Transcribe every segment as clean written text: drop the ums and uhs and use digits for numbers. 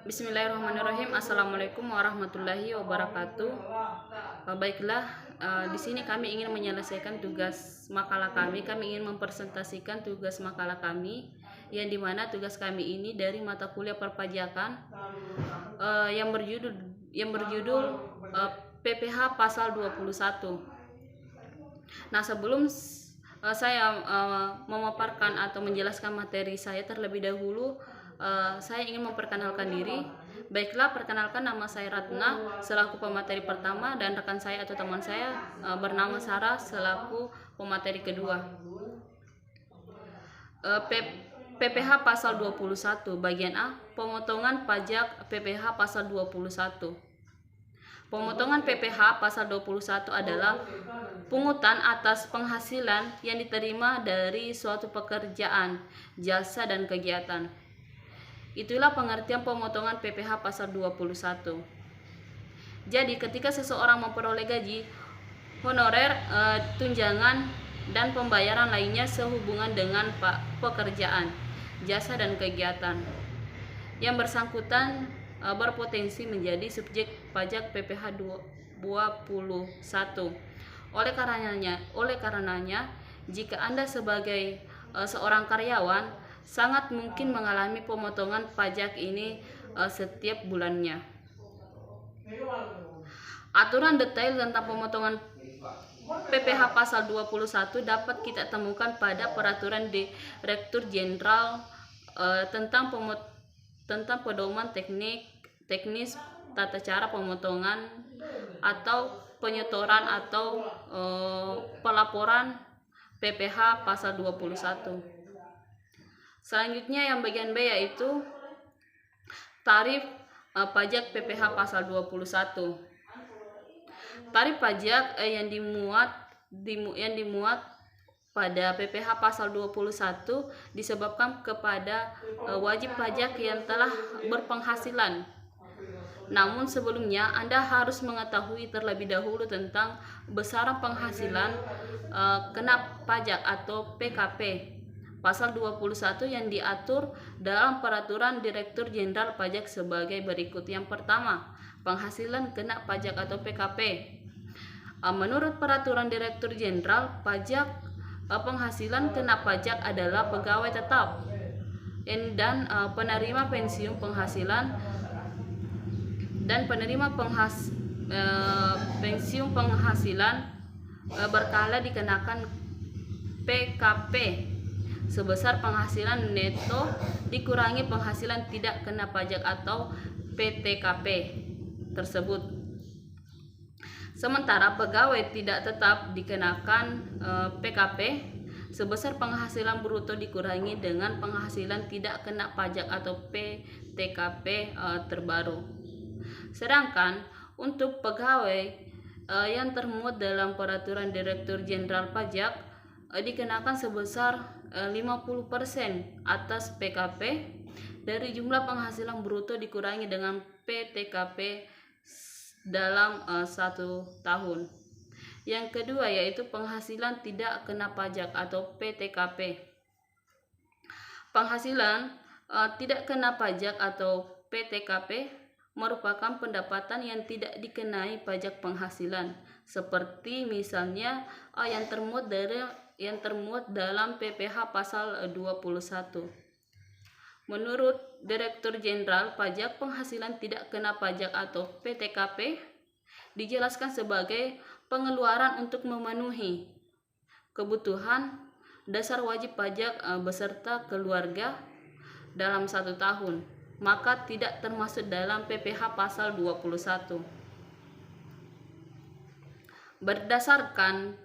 Bismillahirrahmanirrahim. Assalamualaikum warahmatullahi wabarakatuh. Baiklah, di sini kami ingin menyelesaikan tugas makalah kami. Kami ingin mempresentasikan tugas makalah kami, yang dimana tugas kami ini dari mata kuliah perpajakan yang berjudul PPH pasal 21. Nah, sebelum saya memaparkan atau menjelaskan materi saya terlebih dahulu, saya ingin memperkenalkan diri. Baiklah, perkenalkan, nama saya Ratna selaku pemateri pertama, dan rekan saya atau teman saya bernama Sarah selaku pemateri kedua. PPH pasal 21 bagian A, pemotongan pajak PPH pasal 21. Pemotongan PPH pasal 21 adalah pungutan atas penghasilan yang diterima dari suatu pekerjaan, jasa, dan kegiatan. Itulah pengertian pemotongan PPH pasal 21. Jadi ketika seseorang memperoleh gaji, honorer, tunjangan, dan pembayaran lainnya sehubungan dengan pekerjaan, jasa, dan kegiatan, yang bersangkutan berpotensi menjadi subjek pajak PPH 21. Oleh karenanya, jika Anda sebagai seorang karyawan sangat mungkin mengalami pemotongan pajak ini setiap bulannya. Aturan detail tentang pemotongan PPH pasal 21 dapat kita temukan pada Peraturan Direktur Jenderal tentang pedoman teknis tata cara pemotongan atau penyetoran atau pelaporan PPH pasal 21. Selanjutnya yang bagian B yaitu tarif pajak PPH pasal 21. Tarif pajak yang dimuat pada PPH pasal 21 disebabkan kepada wajib pajak yang telah berpenghasilan. Namun sebelumnya Anda harus mengetahui terlebih dahulu tentang besaran penghasilan kena pajak atau PKP pasal 21 yang diatur dalam Peraturan Direktur Jenderal Pajak sebagai berikut. Yang pertama, penghasilan kena pajak atau PKP. Menurut Peraturan Direktur Jenderal Pajak, penghasilan kena pajak adalah pegawai tetap dan penerima pensiun penghasilan dan penerima pensiun penghasilan berkala dikenakan PKP sebesar penghasilan neto dikurangi penghasilan tidak kena pajak atau PTKP tersebut. Sementara pegawai tidak tetap dikenakan PKP sebesar penghasilan bruto dikurangi dengan penghasilan tidak kena pajak atau PTKP terbaru. Sedangkan untuk pegawai yang termuat dalam Peraturan Direktur Jenderal Pajak dikenakan sebesar 50% atas PKP dari jumlah penghasilan bruto dikurangi dengan PTKP dalam 1 tahun. Yang kedua yaitu penghasilan tidak kena pajak atau PTKP. Penghasilan tidak kena pajak atau PTKP merupakan pendapatan yang tidak dikenai pajak penghasilan, seperti misalnya yang termuat dalam PPH pasal 21. Menurut Direktur Jenderal Pajak, penghasilan tidak kena pajak atau PTKP dijelaskan sebagai pengeluaran untuk memenuhi kebutuhan dasar wajib pajak beserta keluarga dalam 1 tahun, maka tidak termasuk dalam PPH pasal 21. Berdasarkan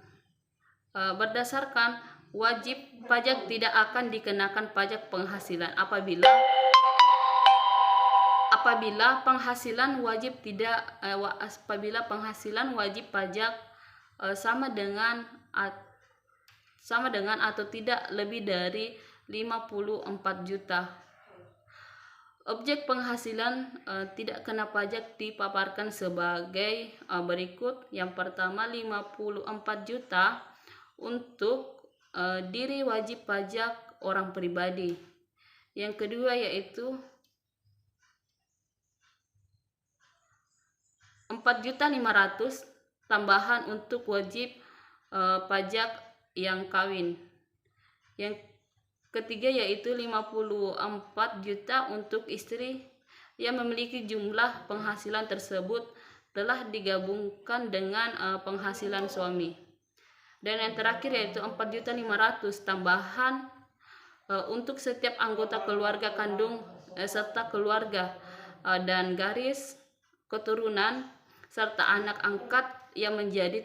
wajib pajak tidak akan dikenakan pajak penghasilan apabila penghasilan wajib pajak sama dengan atau tidak lebih dari 54 juta. Objek penghasilan tidak kena pajak dipaparkan sebagai berikut. Yang pertama, 54 juta untuk diri wajib pajak orang pribadi. Yang kedua yaitu 4.500.000 tambahan untuk wajib pajak yang kawin. Yang ketiga yaitu 54 juta untuk istri yang memiliki jumlah penghasilan tersebut telah digabungkan dengan penghasilan suami. Dan yang terakhir yaitu 4.500.000 tambahan untuk setiap anggota keluarga kandung serta keluarga dan garis keturunan serta anak angkat yang menjadi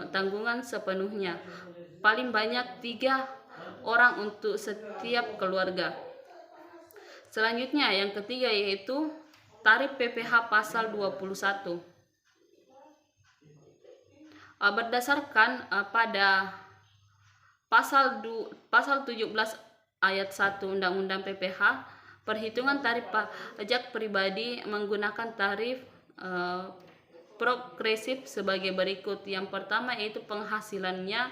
tanggungan sepenuhnya. Paling banyak 3 orang untuk setiap keluarga. Selanjutnya yang ketiga yaitu tarif PPh pasal 21. Berdasarkan pada pasal 17 ayat 1 Undang-Undang PPh, perhitungan tarif pajak pribadi menggunakan tarif progresif sebagai berikut. Yang pertama yaitu penghasilannya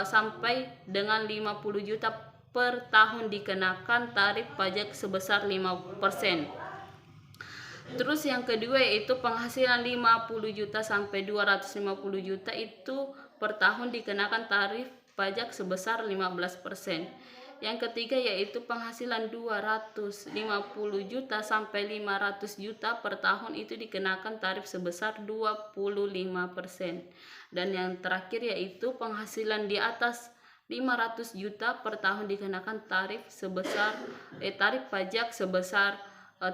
sampai dengan 50 juta per tahun dikenakan tarif pajak sebesar 5%. Terus yang kedua yaitu penghasilan 50 juta sampai 250 juta itu per tahun dikenakan tarif pajak sebesar 15%. Yang ketiga yaitu penghasilan 250 juta sampai 500 juta per tahun itu dikenakan tarif sebesar 25%. Dan yang terakhir yaitu penghasilan di atas 500 juta per tahun dikenakan tarif pajak sebesar 30%.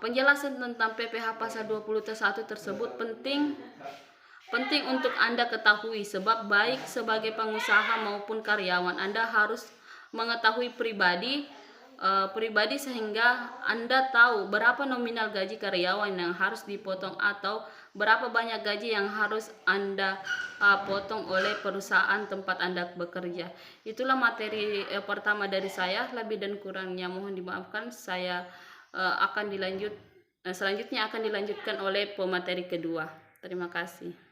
Penjelasan tentang PPh pasal 21 tersebut penting untuk Anda ketahui, sebab baik sebagai pengusaha maupun karyawan Anda harus mengetahui pribadi sehingga Anda tahu berapa nominal gaji karyawan yang harus dipotong atau berapa banyak gaji yang harus Anda potong oleh perusahaan tempat Anda bekerja. Itulah materi pertama dari saya. Lebih dan kurangnya mohon dimaafkan. Saya selanjutnya akan dilanjutkan oleh pemateri kedua. Terima kasih.